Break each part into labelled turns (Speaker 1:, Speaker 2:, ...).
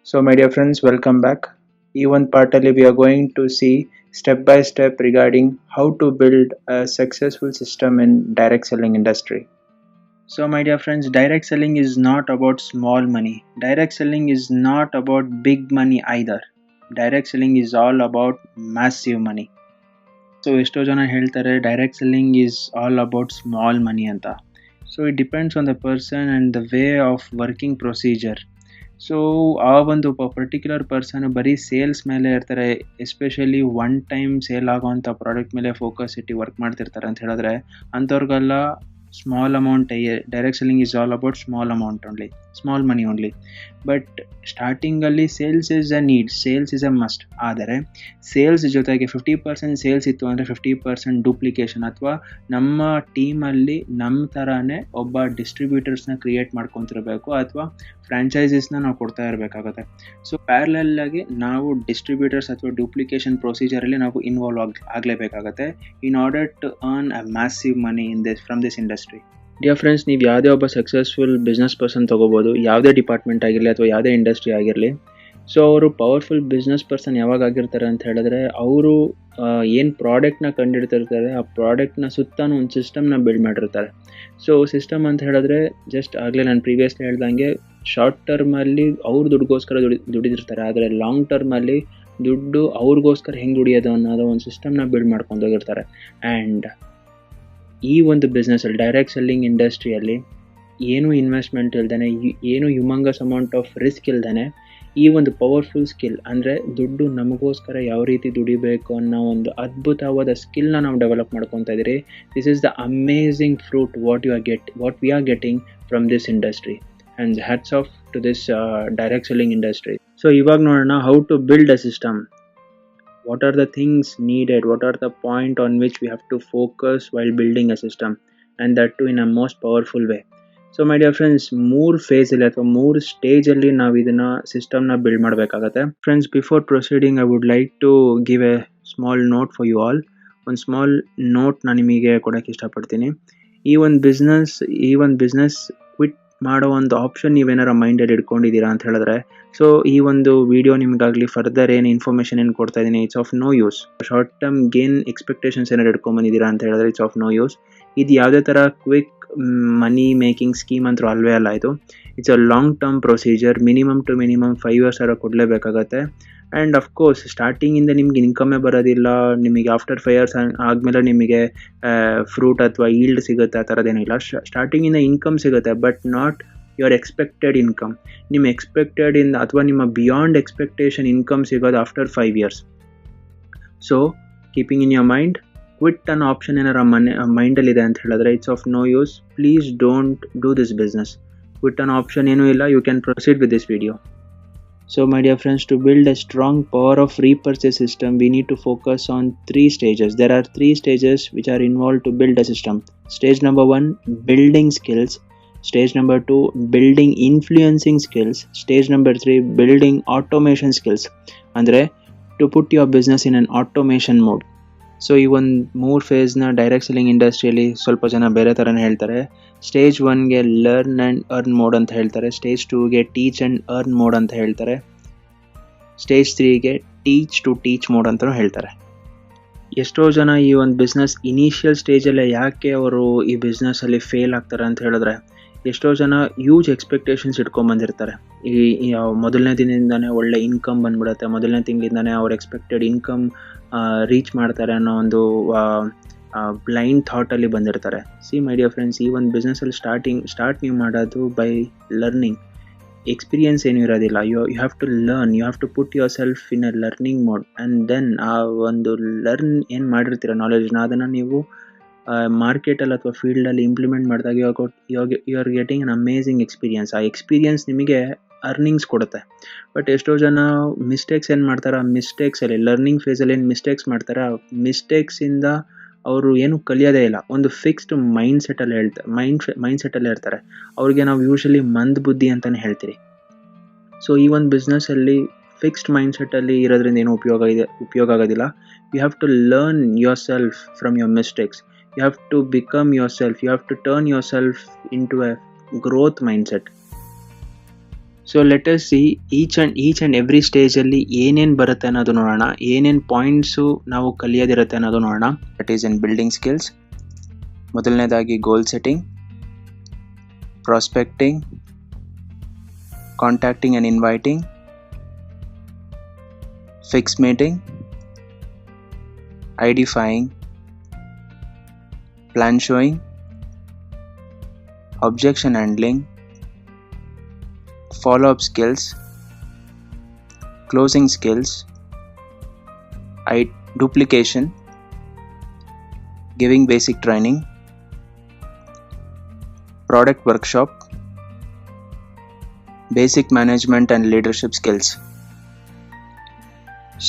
Speaker 1: So, my dear friends, welcome back. Even partly, we are going to see step by step regarding how to build a successful system in direct selling industry. So, my dear friends, direct selling is not about small money. Direct selling is not about big money either. Direct selling is all about massive money. So ಎಷ್ಟೋ ಜನ ಹೇಳ್ತಾರೆ direct selling is all about small money ಅಂತ. So it depends on the person and the way of working procedure. So ಆ ಒಂದು particular person ಬರೀ sales ಮೇಲೆ ಇರ್ತಾರೆ, especially one time sale ಆಗೋವಂಥ ಪ್ರಾಡಕ್ಟ್ ಮೇಲೆ ಫೋಕಸ್ ಇಟ್ಟು ವರ್ಕ್ ಮಾಡ್ತಿರ್ತಾರೆ ಅಂತ ಹೇಳಿದ್ರೆ ಅಂಥವ್ರಿಗೆಲ್ಲ small amount. Direct selling is all about small amount only, small money only. But ಸ್ಟಾರ್ಟಿಂಗಲ್ಲಿ sales is a need, sales is a must. ಆದರೆ ಸೇಲ್ಸ್ ಜೊತೆಗೆ 50% ಸೇಲ್ಸ್ ಇತ್ತು ಅಂದರೆ 50% ಡೂಪ್ಲಿಕೇಶನ್, ಅಥವಾ ನಮ್ಮ ಟೀಮಲ್ಲಿ ನಮ್ಮ ಥರನೇ ಒಬ್ಬ ಡಿಸ್ಟ್ರಿಬ್ಯೂಟರ್ಸ್ನ ಕ್ರಿಯೇಟ್ ಮಾಡ್ಕೊತಿರ್ಬೇಕು, ಅಥವಾ ಫ್ರ್ಯಾಂಚೈಸೀಸ್ನ ನಾವು ಕೊಡ್ತಾ ಇರಬೇಕಾಗುತ್ತೆ. ಸೊ ಪ್ಯಾರಲಲ್ಲಾಗಿ ನಾವು ಡಿಸ್ಟ್ರಿಬ್ಯೂಟರ್ಸ್ ಅಥವಾ ಡೂಪ್ಲಿಕೇಶನ್ ಪ್ರೊಸೀಜರಲ್ಲಿ ನಾವು ಇನ್ವಾಲ್ವ್ ಆಗಲೇಬೇಕಾಗತ್ತೆ in order to earn a massive money in this from this industry. Dear friends, ನೀವು ಯಾವುದೇ ಒಬ್ಬ ಸಕ್ಸಸ್ಫುಲ್ ಬಿಸ್ನೆಸ್ ಪರ್ಸನ್ ತೊಗೋಬೋದು, ಯಾವುದೇ ಡಿಪಾರ್ಟ್ಮೆಂಟ್ ಆಗಿರಲಿ ಅಥವಾ ಯಾವುದೇ ಇಂಡಸ್ಟ್ರಿ ಆಗಿರಲಿ. ಸೊ ಅವರು ಪವರ್ಫುಲ್ ಬಿಸ್ನೆಸ್ ಪರ್ಸನ್ ಯಾವಾಗ ಆಗಿರ್ತಾರೆ ಅಂತ ಹೇಳಿದ್ರೆ, ಅವರು ಏನು ಪ್ರಾಡಕ್ಟ್ನ ಕಂಡಿಡ್ತಿರ್ತಾರೆ ಆ ಪ್ರಾಡಕ್ಟ್ನ ಸುತ್ತಾನು ಒಂದು ಸಿಸ್ಟಮ್ನ ಬಿಲ್ಡ್ ಮಾಡಿರ್ತಾರೆ. ಸೊ ಸಿಸ್ಟಮ್ ಅಂತ ಹೇಳಿದ್ರೆ ಜಸ್ಟ್ ಆಗಲೇ ನಾನು ಪ್ರೀವಿಯಸ್ಲಿ ಹೇಳ್ದಂಗೆ ಶಾರ್ಟ್ ಟರ್ಮಲ್ಲಿ ಅವ್ರ ದುಡ್ಡುಗೋಸ್ಕರ ದುಡಿದಿರ್ತಾರೆ, ಆದರೆ ಲಾಂಗ್ ಟರ್ಮಲ್ಲಿ ದುಡ್ಡು ಅವ್ರಿಗೋಸ್ಕರ ಹೆಂಗೆ ದುಡಿಯೋದು ಅನ್ನೋದು ಒಂದು ಸಿಸ್ಟಮ್ನ ಬಿಲ್ಡ್ ಮಾಡ್ಕೊಂಡು ಹೋಗಿರ್ತಾರೆ. ಆ್ಯಂಡ್ ಈ ಒಂದು ಬಿಸ್ನೆಸ್ಸಲ್ಲಿ ಡೈರೆಕ್ಟ್ ಸೆಲ್ಲಿಂಗ್ ಇಂಡಸ್ಟ್ರಿಯಲ್ಲಿ ಏನೂ ಇನ್ವೆಸ್ಟ್ಮೆಂಟ್ ಇಲ್ದೇ, ಏನು ಹ್ಯೂಮಂಗಸ್ ಅಮೌಂಟ್ ಆಫ್ ರಿಸ್ಕ್ ಇಲ್ದೇ, ಈ ಒಂದು ಪವರ್ಫುಲ್ ಸ್ಕಿಲ್ ಅಂದರೆ ದುಡ್ಡು ನಮಗೋಸ್ಕರ ಯಾವ ರೀತಿ ದುಡಿಬೇಕು ಅನ್ನೋ ಒಂದು ಅದ್ಭುತವಾದ ಸ್ಕಿಲ್ನ ನಾವು ಡೆವಲಪ್ ಮಾಡ್ಕೊತಾ ಇದ್ದೀರಿ. This is the amazing fruit what we are getting from this industry, and hats off to this direct selling industry. So ಇವಾಗ ನೋಡೋಣ how to build a system. What are the things needed? What are the point on which we have to focus while building a system, and that too in a most powerful way. So my dear friends, ಮೂರು ಫೇಸಲ್ಲಿ ಅಥವಾ ಮೂರು ಸ್ಟೇಜಲ್ಲಿ ನಾವು ಇದನ್ನು ಸಿಸ್ಟಮ್ನ build ಮಾಡಬೇಕಾಗತ್ತೆ. Friends, before proceeding I would like to give a small note for you all. ಒಂದು small note ನಾನು ನಿಮಗೆ ಕೊಡೋಕ್ಕೆ ಇಷ್ಟಪಡ್ತೀನಿ. ಈ ಒಂದು ಬಿಸ್ನೆಸ್ ಕ್ವಿಟ್ ಮಾಡೋ ಒಂದು ಆಪ್ಷನ್ ನೀವೇನಾರ ಮೈಂಡಲ್ಲಿ ಇಟ್ಕೊಂಡಿದ್ದೀರಾ ಅಂತ ಹೇಳಿದ್ರೆ, ಸೊ ಈ ಒಂದು ವಿಡಿಯೋ ನಿಮಗಾಗಲಿ ಫರ್ದರ್ ಏನು ಇನ್ಫಾರ್ಮೇಷನ್ ಏನು ಕೊಡ್ತಾ ಇದ್ದೀನಿ, it's of no use. Short term gain expectations ಏನಾರು ಇಟ್ಕೊಂಬಂದಿದ್ದೀರಾ ಅಂತ ಹೇಳಿದ್ರೆ ಇಟ್ಸ್ ಆಫ್ ನೋ ಯೂಸ್. ಇದು ಯಾವುದೇ ಥರ ಕ್ವಿಕ್ ಮನಿ ಮೇಕಿಂಗ್ ಸ್ಕೀಮ್ ಅಂತೂ ಅಲ್ವೇ ಅಲ್ಲ. ಇದು it's a long term procedure. Minimum 5 years ಕೊಡಲೇಬೇಕಾಗತ್ತೆ. ಆ್ಯಂಡ್ ಅಫ್ಕೋರ್ಸ್ ಸ್ಟಾರ್ಟಿಂಗಿಂದ ನಿಮ್ಗೆ ಇನ್ಕಮೇ ಬರೋದಿಲ್ಲ, ನಿಮಗೆ ಆಫ್ಟರ್ 5 years ಆದಮೇಲೆ ನಿಮಗೆ ಫ್ರೂಟ್ ಅಥವಾ ಈಲ್ಡ್ ಸಿಗುತ್ತೆ, ಆ ಥರದ್ದೇನಿಲ್ಲ. ಸ್ಟಾರ್ಟಿಂಗಿಂದ ಇನ್ಕಮ್ ಸಿಗುತ್ತೆ, but not your expected income. ನಿಮ್ಮ ಎಕ್ಸ್ಪೆಕ್ಟೆಡಿಂದ ಅಥವಾ ನಿಮ್ಮ ಬಿಯಾಂಡ್ ಎಕ್ಸ್ಪೆಕ್ಟೇಷನ್ ಇನ್ಕಮ್ ಸಿಗೋದು after 5 years. So keeping in your mind, quit ಅನ್ನೋ ಆಪ್ಷನ್ ಏನಾರ ಮೈಂಡಲ್ಲಿದೆ ಅಂತ ಹೇಳಿದ್ರೆ it's of no use. Please don't do this business. Quit ಅನ್ನೋ ಆಪ್ಷನ್ ಏನೂ ಇಲ್ಲ. You can proceed with this video. So my dear friends, to build a strong power of repurchase system, we need to focus on 3 stages. There are 3 stages which are involved to build a system. Stage number 1, building skills. Stage number 2, building influencing skills. Stage number 3, building automation skills. Andre to put your business in an automation mode. So ಈ ಒಂದು 3 ಫೇಸ್ನ direct selling ಇಂಡಸ್ಟ್ರಿಯಲ್ಲಿ ಸ್ವಲ್ಪ ಜನ ಬೇರೆ ಥರನೇ ಹೇಳ್ತಾರೆ. Stage 1ಗೆ learn and earn mode ಅಂತ ಹೇಳ್ತಾರೆ. ಸ್ಟೇಜ್ 2ಗೆ ಟೀಚ್ ಆ್ಯಂಡ್ ಅರ್ನ್ ಮೋಡ್ ಅಂತ ಹೇಳ್ತಾರೆ. ಸ್ಟೇಜ್ 3ಗೆ ಟೀಚ್ ಟು ಟೀಚ್ ಮೋಡ್ ಅಂತಲೂ ಹೇಳ್ತಾರೆ. ಎಷ್ಟೋ ಜನ ಈ ಒಂದು ಬಿಸ್ನೆಸ್ ಇನಿಷಿಯಲ್ ಸ್ಟೇಜಲ್ಲೇ ಯಾಕೆ ಅವರು ಈ ಬಿಸ್ನೆಸ್ಸಲ್ಲಿ ಫೇಲ್ ಆಗ್ತಾರೆ ಅಂತ ಹೇಳಿದ್ರೆ, ಎಷ್ಟೋ ಜನ ಹ್ಯೂಜ್ ಎಕ್ಸ್ಪೆಕ್ಟೇಷನ್ಸ್ ಇಟ್ಕೊಂಬಂದಿರ್ತಾರೆ. ಈ ಮೊದಲನೇ ದಿನದಿಂದನೇ ಒಳ್ಳೆ ಇನ್ಕಮ್ ಬಂದ್ಬಿಡುತ್ತೆ, ಮೊದಲನೇ ತಿಂಗಳಿಂದನೇ ಅವ್ರ ಎಕ್ಸ್ಪೆಕ್ಟೆಡ್ ಇನ್ಕಮ್ ರೀಚ್ ಮಾಡ್ತಾರೆ ಅನ್ನೋ ಒಂದು ಬ್ಲೈಂಡ್ ಥಾಟಲ್ಲಿ ಬಂದಿರ್ತಾರೆ. ಸಿ ಮೈ ಡಿಯರ್ ಫ್ರೆಂಡ್ಸ್, ಈ ಒಂದು ಬಿಸ್ನೆಸ್ಸಲ್ಲಿ ಸ್ಟಾರ್ಟ್ ನೀವು ಮಾಡೋದು ಬೈ ಲರ್ನಿಂಗ್. ಎಕ್ಸ್ಪೀರಿಯನ್ಸ್ ಏನೂ ಇರೋದಿಲ್ಲ. You have to learn, you have to put yourself in a learning mode, and then ಆ ಒಂದು ಲರ್ನ್ ಏನು ಮಾಡಿರ್ತೀರ ನಾಲೆಜ್ನ, ಅದನ್ನು ನೀವು ಮಾರ್ಕೆಟಲ್ಲಿ ಅಥವಾ ಫೀಲ್ಡಲ್ಲಿ ಇಂಪ್ಲಿಮೆಂಟ್ ಮಾಡಿದಾಗ you are getting an amazing experience. ಆ ಎಕ್ಸ್ಪೀರಿಯನ್ಸ್ ನಿಮಗೆ ಅರ್ನಿಂಗ್ಸ್ ಕೊಡುತ್ತೆ. ಬಟ್ ಎಷ್ಟೋ ಜನ ಮಿಸ್ಟೇಕ್ಸ್ ಏನು ಮಾಡ್ತಾರೆ, ಆ ಮಿಸ್ಟೇಕ್ಸಲ್ಲಿ ಲರ್ನಿಂಗ್ ಫೇಸಲ್ಲಿ ಏನು ಮಿಸ್ಟೇಕ್ಸ್ ಮಾಡ್ತಾರೆ, ಆ ಮಿಸ್ಟೇಕ್ಸಿಂದ ಅವರು ಏನು ಕಲಿಯೋದೇ ಇಲ್ಲ. ಒಂದು ಫಿಕ್ಸ್ಡ್ ಮೈಂಡ್ಸೆಟ್ಟಲ್ಲಿ ಇರ್ತಾರೆ. ಅವ್ರಿಗೆ ನಾವು ಯೂಶಲಿ ಮಂದ ಬುದ್ಧಿ ಅಂತಲೇ ಹೇಳ್ತೀರಿ. ಸೊ ಈ ಒಂದು ಬಿಸ್ನೆಸ್ಸಲ್ಲಿ ಫಿಕ್ಸ್ಡ್ ಮೈಂಡ್ಸೆಟ್ಟಲ್ಲಿ ಇರೋದ್ರಿಂದ ಏನೂ ಉಪಯೋಗ ಆಗೋದಿಲ್ಲ. You have to learn yourself from your mistakes. You have to become yourself. You have to turn yourself into a growth mindset. So let us see each and every ಸ್ಟೇಜಲ್ಲಿ ಏನೇನು ಬರುತ್ತೆ ಅನ್ನೋದು ನೋಡೋಣ, ಏನೇನು ಪಾಯಿಂಟ್ಸು ನಾವು ಕಲಿಯೋದಿರುತ್ತೆ ಅನ್ನೋದು ನೋಡೋಣ. That is in building skills. ಮೊದಲನೇದಾಗಿ goal setting, prospecting, contacting and inviting, fix meeting, identifying, plan showing, objection handling, follow-up skills, closing skills, duplication, giving basic training, product workshop, basic management and leadership skills.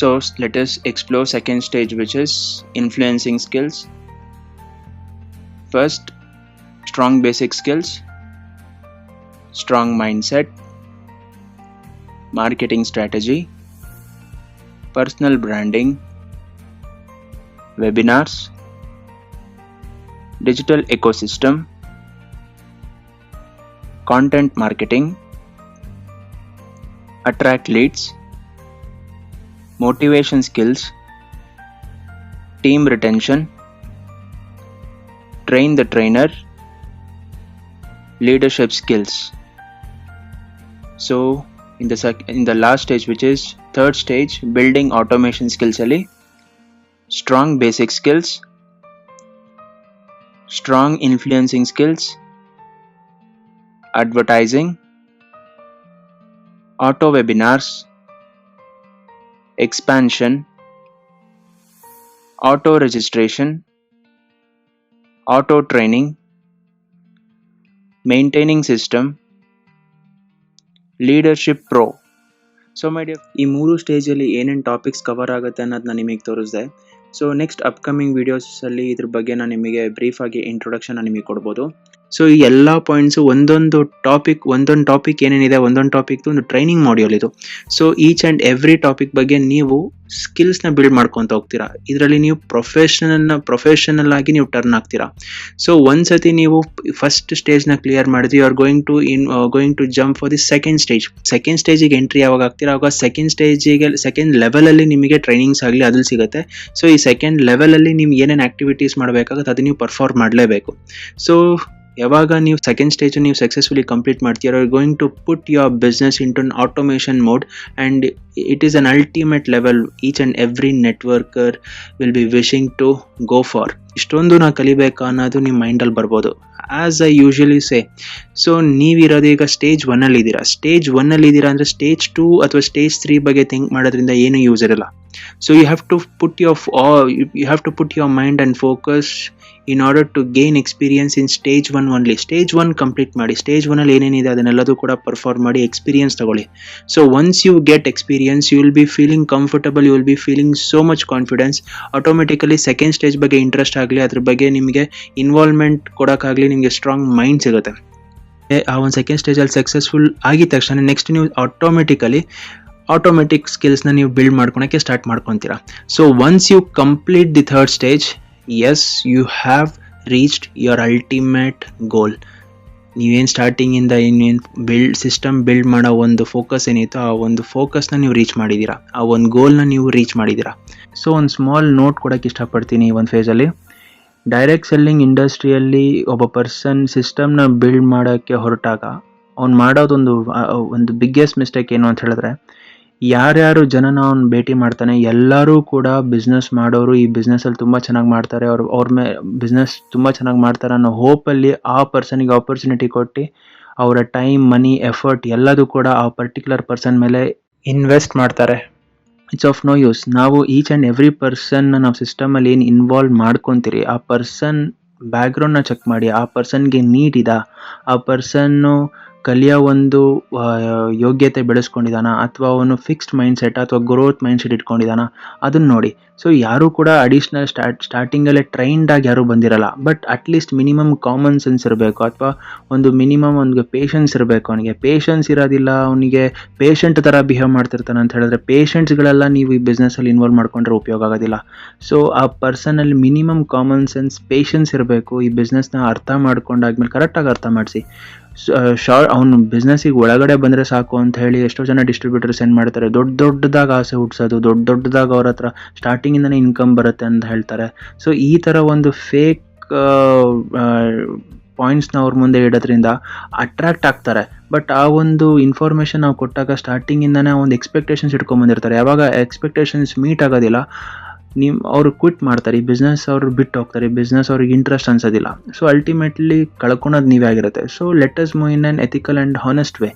Speaker 1: So let us explore second stage, which is influencing skills. First, strong basic skills, strong mindset, marketing strategy, personal branding, webinars, digital ecosystem, content marketing, attract leads, motivation skills, team retention, train the trainer, leadership skills. So in the last stage, which is third stage, building automation skills ali strong basic skills, strong influencing skills, advertising, auto webinars, expansion, auto registration, auto training, maintaining system, leadership pro. So my dear, ಈ 3 ಸ್ಟೇಜಲ್ಲಿ ಏನೇನು topics cover ಆಗುತ್ತೆ ಅನ್ನೋದು ನಾನು ನಿಮಗೆ ತೋರಿಸಿದೆ. So next upcoming ವೀಡಿಯೋಸಲ್ಲಿ ಇದ್ರ ಬಗ್ಗೆ ನಾನು ನಿಮಗೆ ಬ್ರೀಫಾಗಿ ಇಂಟ್ರೊಡಕ್ಷನ್ ನಿಮಗೆ ಕೊಡ್ಬೋದು. ಸೊ ಈ ಎಲ್ಲ ಪಾಯಿಂಟ್ಸು ಒಂದೊಂದು ಟಾಪಿಕ್ ಏನೇನಿದೆ, ಒಂದೊಂದು ಟಾಪಿಕ್ದು ಒಂದು ಟ್ರೈನಿಂಗ್ ಮಾಡ್ಯೂಲ್ ಇದು. So each and every topic ಬಗ್ಗೆ ನೀವು ಸ್ಕಿಲ್ಸ್ನ ಬಿಲ್ಡ್ ಮಾಡ್ಕೊತ ಹೋಗ್ತೀರಾ. ಇದರಲ್ಲಿ ನೀವು ಪ್ರೊಫೆಷನಲ್ ಆಗಿ ನೀವು ಟರ್ನ್ ಆಗ್ತೀರಾ. ಸೊ ಒಂದ್ಸತಿ ನೀವು ಫಸ್ಟ್ ಸ್ಟೇಜ್ನ ಕ್ಲಿಯರ್ ಮಾಡಿದ್ವಿ, you are going to jump for the second ಸ್ಟೇಜಿಗೆ ಎಂಟ್ರಿ ಯಾವಾಗ ಆಗ್ತೀರಾ, ಆವಾಗ ಸೆಕೆಂಡ್ ಲೆವೆಲಲ್ಲಿ ನಿಮಗೆ ಟ್ರೈನಿಂಗ್ಸ್ ಆಗಲಿ ಅದ್ರಲ್ಲಿ ಸಿಗುತ್ತೆ. ಸೊ ಈ ಸೆಕೆಂಡ್ ಲೆವೆಲಲ್ಲಿ ನಿಮ್ಗೆ ಏನೇನು ಆಕ್ಟಿವಿಟೀಸ್ ಮಾಡಬೇಕಾಗುತ್ತೆ ಅದು ನೀವು ಪರ್ಫಾರ್ಮ್ ಮಾಡಲೇಬೇಕು. ಸೊ ಯಾವಾಗ ನೀವು ಸೆಕೆಂಡ್ ಸ್ಟೇಜ್ ನೀವು ಸಕ್ಸಸ್ಫುಲಿ ಕಂಪ್ಲೀಟ್ ಮಾಡ್ತೀರೋ, you going to put your business into an automation mode and it is an ultimate level each and every networker will be wishing to go for. ಇಷ್ಟೊಂದು ನಾ ಕಲಿಬೇಕಾ ಅನ್ನೋದು ನಿಮ್ಮ ಮೈಂಡಲ್ಲಿ ಬರ್ಬೋದು. As I usually say, so ನೀವಿರೋದು ಈಗ stage 1 ಇದ್ದೀರಾ ಅಂದರೆ ಸ್ಟೇಜ್ 2 ಅಥವಾ ಸ್ಟೇಜ್ 3 ಬಗ್ಗೆ ಥಿಂಕ್ ಮಾಡೋದ್ರಿಂದ ಏನು ಯೂಸ್ ಇರಲ್ಲ. So you have to put your mind and focus in order to gain experience in stage 1 only. Stage 1 complete ಮಾಡಿ. ಸ್ಟೇಜ್ 1 ಅಲ್ಲಿ ಏನೇನಿದೆ ಅದನ್ನೆಲ್ಲದೂ ಕೂಡ ಪರ್ಫಾರ್ಮ್ ಮಾಡಿ ಎಕ್ಸ್ಪೀರಿಯನ್ಸ್ ತಗೊಳ್ಳಿ. So once you get experience, you will be feeling comfortable, you will be feeling so much confidence. Automatically second stage ಬಗ್ಗೆ interest ಆಗಲಿ, ಅದ್ರ ಬಗ್ಗೆ ನಿಮಗೆ ಇನ್ವಾಲ್ವ್ಮೆಂಟ್ ಕೊಡೋಕ್ಕಾಗಲಿ, ನಿಮಗೆ ಸ್ಟ್ರಾಂಗ್ ಮೈಂಡ್ ಸಿಗುತ್ತೆ. ಆ ಒಂದು ಸೆಕೆಂಡ್ ಸ್ಟೇಜಲ್ಲಿ ಸಕ್ಸಸ್ಫುಲ್ ಆಗಿದ ತಕ್ಷಣ ನೆಕ್ಸ್ಟ್ ನೀವು ಆಟೋಮೆಟಿಕ್ ಸ್ಕಿಲ್ಸ್ನ ನೀವು ಬಿಲ್ಡ್ ಮಾಡ್ಕೊಳಕ್ಕೆ ಸ್ಟಾರ್ಟ್ ಮಾಡ್ಕೊತೀರಾ. So once you complete the third stage, yes, you have reached your ultimate goal. ನೀವೇನು ಸ್ಟಾರ್ಟಿಂಗಿಂದ ಸಿಸ್ಟಮ್ ಬಿಲ್ಡ್ ಮಾಡೋ ಒಂದು ಫೋಕಸ್ ಏನಿತ್ತು, ಆ ಒಂದು ಫೋಕಸ್ನ ನೀವು ರೀಚ್ ಮಾಡಿದ್ದೀರಾ, ಆ ಒಂದು ಗೋಲ್ನ ನೀವು ರೀಚ್ ಮಾಡಿದ್ದೀರಾ. ಸೊ ಒಂದು ಸ್ಮಾಲ್ ನೋಟ್ ಕೊಡೋಕ್ಕೆ ಇಷ್ಟಪಡ್ತೀನಿ. ಈ ಒಂದು ಫೇಸಲ್ಲಿ ಡೈರೆಕ್ಟ್ ಸೆಲ್ಲಿಂಗ್ ಇಂಡಸ್ಟ್ರಿಯಲ್ಲಿ ಒಬ್ಬ ಪರ್ಸನ್ ಸಿಸ್ಟಮ್ನ ಬಿಲ್ಡ್ ಮಾಡೋಕ್ಕೆ ಹೊರಟಾಗ ಅವ್ನು ಮಾಡೋದೊಂದು ಬಿಗ್ಗೆಸ್ಟ್ ಮಿಸ್ಟೇಕ್ ಏನು ಅಂತ ಹೇಳಿದ್ರೆ, ಯಾರ್ಯಾರು ಜನನ ಅವ್ನು ಭೇಟಿ ಮಾಡ್ತಾನೆ ಎಲ್ಲರೂ ಕೂಡ ಬಿಸ್ನೆಸ್ ಮಾಡೋರು, ಈ ಬಿಸ್ನೆಸ್ಸಲ್ಲಿ ತುಂಬ ಚೆನ್ನಾಗಿ ಮಾಡ್ತಾರೆ, ಅವ್ರ ಬಿಸ್ನೆಸ್ ತುಂಬ ಚೆನ್ನಾಗಿ ಮಾಡ್ತಾರೆ ಅನ್ನೋ ಹೋಪಲ್ಲಿ ಆ ಪರ್ಸನಿಗೆ ಆಪರ್ಚುನಿಟಿ ಕೊಟ್ಟು ಅವರ ಟೈಮ್, ಮನಿ, ಎಫರ್ಟ್ ಎಲ್ಲದೂ ಕೂಡ ಆ ಪರ್ಟಿಕ್ಯುಲರ್ ಪರ್ಸನ್ ಮೇಲೆ ಇನ್ವೆಸ್ಟ್ ಮಾಡ್ತಾರೆ. It's of no use. ನಾವು ಈಚ್ ಆ್ಯಂಡ್ ಎವ್ರಿ ಪರ್ಸನ್ನ ನಾವು ಸಿಸ್ಟಮಲ್ಲಿ ಏನು ಇನ್ವಾಲ್ವ್ ಮಾಡ್ಕೊತೀರಿ, ಆ ಪರ್ಸನ್ ಬ್ಯಾಕ್ಗ್ರೌಂಡ್ನ ಚೆಕ್ ಮಾಡಿ. ಆ ಪರ್ಸನ್ಗೆ ನೀಡ್ ಇದಾ, ಆ ಪರ್ಸನ್ನು ಕಲಿಯೋ ಒಂದು ಯೋಗ್ಯತೆ ಬೆಳೆಸ್ಕೊಂಡಿದ್ದಾನ, ಅಥವಾ ಅವನು ಫಿಕ್ಸ್ಡ್ ಮೈಂಡ್ಸೆಟ್ ಅಥವಾ ಗ್ರೋತ್ ಮೈಂಡ್ಸೆಟ್ ಇಟ್ಕೊಂಡಿದ್ದಾನ, ಅದನ್ನು ನೋಡಿ. ಸೊ ಯಾರೂ ಕೂಡ ಅಡಿಷ್ನಲ್ ಸ್ಟಾರ್ಟಿಂಗಲ್ಲೇ ಟ್ರೈನ್ಡ್ ಆಗಿ ಯಾರೂ ಬಂದಿರಲ್ಲ. But at least minimum common sense ಇರಬೇಕು, ಅಥವಾ ಒಂದು ಪೇಷನ್ಸ್ ಇರಬೇಕು. ಅವನಿಗೆ ಪೇಷನ್ಸ್ ಇರೋದಿಲ್ಲ, ಅವನಿಗೆ ಪೇಷಂಟ್ ಥರ ಬಿಹೇವ್ ಮಾಡ್ತಿರ್ತಾನೆ ಅಂತ ಹೇಳಿದ್ರೆ, ಪೇಷಂಟ್ಸ್ಗಳೆಲ್ಲ ನೀವು ಈ ಬಿಸ್ನೆಸ್ಸಲ್ಲಿ ಇನ್ವಾಲ್ವ್ ಮಾಡ್ಕೊಂಡ್ರೆ ಉಪಯೋಗ ಆಗೋದಿಲ್ಲ. ಸೊ ಆ ಪರ್ಸನಲ್ಲಿ ಮಿನಿಮಮ್ ಕಾಮನ್ ಸೆನ್ಸ್, ಪೇಷನ್ಸ್ ಇರಬೇಕು. ಈ ಬಿಸ್ನೆಸ್ನ ಅರ್ಥ ಮಾಡ್ಕೊಂಡಾದ್ಮೇಲೆ ಕರೆಕ್ಟಾಗಿ ಅರ್ಥ ಮಾಡಿಸಿ. ಅವನು ಬಿಸ್ನೆಸ್ಸಿಗೆ ಒಳಗಡೆ ಬಂದರೆ ಸಾಕು ಅಂತ ಹೇಳಿ ಎಷ್ಟೋ ಜನ ಡಿಸ್ಟ್ರಿಬ್ಯೂಟರ್ಸ್ ಏನು ಮಾಡ್ತಾರೆ, ದೊಡ್ಡದಾಗಿ ಆಸೆ ಹುಟ್ಟಿಸೋದು, ದೊಡ್ಡದಾಗಿ ಅವ್ರ ಹತ್ರ ಸ್ಟಾರ್ಟಿಂಗಿಂದನೇ ಇನ್ಕಮ್ ಬರುತ್ತೆ ಅಂತ ಹೇಳ್ತಾರೆ. ಸೊ ಈ ಥರ ಒಂದು ಫೇಕ್ ಪಾಯಿಂಟ್ಸ್ನ ಅವ್ರ ಮುಂದೆ ಇಡೋದ್ರಿಂದ ಅಟ್ರಾಕ್ಟ್ ಆಗ್ತಾರೆ. ಬಟ್ ಆ ಒಂದು ಇನ್ಫಾರ್ಮೇಷನ್ ನಾವು ಕೊಟ್ಟಾಗ ಸ್ಟಾರ್ಟಿಂಗಿಂದನೇ ಒಂದು ಎಕ್ಸ್ಪೆಕ್ಟೇಷನ್ಸ್ ಇಟ್ಕೊಂಬಂದಿರ್ತಾರೆ. ಯಾವಾಗ ಎಕ್ಸ್ಪೆಕ್ಟೇಷನ್ಸ್ ಮೀಟ್ ಆಗೋದಿಲ್ಲ, ಅವರು ಕ್ವಿಟ್ ಮಾಡ್ತಾರೆ, ಈ ಬಿಸ್ನೆಸ್ ಅವ್ರು ಬಿಟ್ಟು ಹೋಗ್ತಾರೆ, ಈ ಬಿಸ್ನೆಸ್ ಅವ್ರಿಗೆ ಇಂಟ್ರೆಸ್ಟ್ ಅನ್ಸೋದಿಲ್ಲ. ಸೊ ಅಲ್ಟಿಮೇಟ್ಲಿ ಕಳ್ಕೊಳೋದು ನೀವೇ ಆಗಿರುತ್ತೆ. So let us move in on ethical and honest way.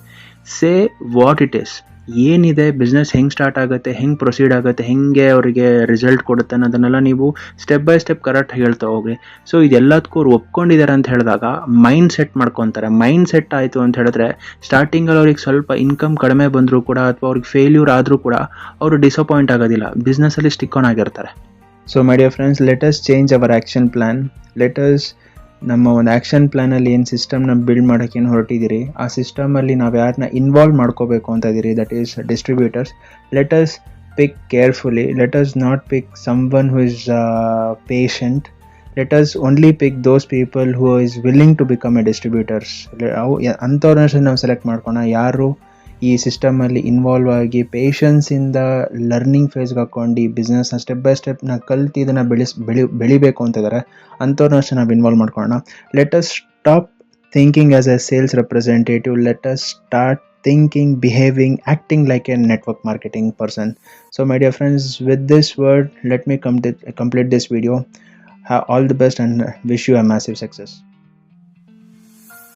Speaker 1: Say what it is, ಏನಿದೆ ಬಿಸ್ನೆಸ್, ಹೆಂಗೆ ಸ್ಟಾರ್ಟ್ ಆಗುತ್ತೆ, ಹೆಂಗೆ ಪ್ರೊಸೀಡ್ ಆಗುತ್ತೆ, ಹೆಂಗೆ ಅವರಿಗೆ ರಿಸಲ್ಟ್ ಕೊಡುತ್ತೆ ಅನ್ನೋದನ್ನೆಲ್ಲ ನೀವು ಸ್ಟೆಪ್ ಬೈ ಸ್ಟೆಪ್ ಕರೆಕ್ಟಾಗಿ ಹೇಳ್ತಾ ಹೋಗಿ. ಸೊ ಇದೆಲ್ಲದಕ್ಕೂ ಅವ್ರು ಒಪ್ಕೊಂಡಿದ್ದಾರೆ ಅಂತ ಹೇಳಿದಾಗ ಮೈಂಡ್ ಸೆಟ್ ಮಾಡ್ಕೊತಾರೆ. ಮೈಂಡ್ ಸೆಟ್ ಆಯಿತು ಅಂತ ಹೇಳಿದ್ರೆ ಸ್ಟಾರ್ಟಿಂಗಲ್ಲಿ ಅವ್ರಿಗೆ ಸ್ವಲ್ಪ ಇನ್ಕಮ್ ಕಡಿಮೆ ಬಂದರೂ ಕೂಡ ಅಥವಾ ಅವ್ರಿಗೆ ಫೇಲ್ಯೂರ್ ಆದರೂ ಕೂಡ ಅವರು ಡಿಸಪಾಯಿಂಟ್ ಆಗೋದಿಲ್ಲ, ಬಿಸ್ನೆಸ್ಸಲ್ಲಿ ಸ್ಟಿಕ್ ಆನ್ ಆಗಿರ್ತಾರೆ. So my dear friends, let us change our action plan. Let us ನಮ್ಮ ಒಂದು ಆ್ಯಕ್ಷನ್ ಪ್ಲ್ಯಾನಲ್ಲಿ ಏನು ಸಿಸ್ಟಮ್ನ ಬಿಲ್ಡ್ ಮಾಡೋಕ್ಕೇನು ಹೊರಟಿದ್ದೀರಿ, ಆ ಸಿಸ್ಟಮಲ್ಲಿ ನಾವು ಯಾರನ್ನ ಇನ್ವಾಲ್ವ್ ಮಾಡ್ಕೋಬೇಕು ಅಂತ ಇದ್ದೀರಿ, that is distributors. Let us pick carefully. Let us not pick someone who is patient. Let us only pick those people who is willing to become a distributors. ಅಂಥವ್ರನ್ನ ನಾವು ಸೆಲೆಕ್ಟ್ ಮಾಡ್ಕೋಣ, ಯಾರು ಈ ಸಿಸ್ಟಮಲ್ಲಿ ಇನ್ವಾಲ್ವ್ ಆಗಿ ಪೇಷನ್ಸಿಂದ learning ಫೇಸ್ಗೆ ಹಾಕ್ಕೊಂಡು ಈ ಬಿಸ್ನೆಸ್ನ step by ಸ್ಟೆಪ್ನ ಕಲ್ತು ಇದನ್ನು ಬೆಳಿಬೇಕು ಅಂತಿದ್ದಾರೆ. ಅಂಥವ್ರನ್ನ ಅಷ್ಟೇ ನಾವು ಇನ್ವಾಲ್ವ್ ಮಾಡ್ಕೊಳ್ಳೋಣ. Let us stop thinking as A sales representative. Let us start thinking, behaving, acting like a network marketing person. So my dear friends, with this word, let me complete this video. All the best and wish you a massive success.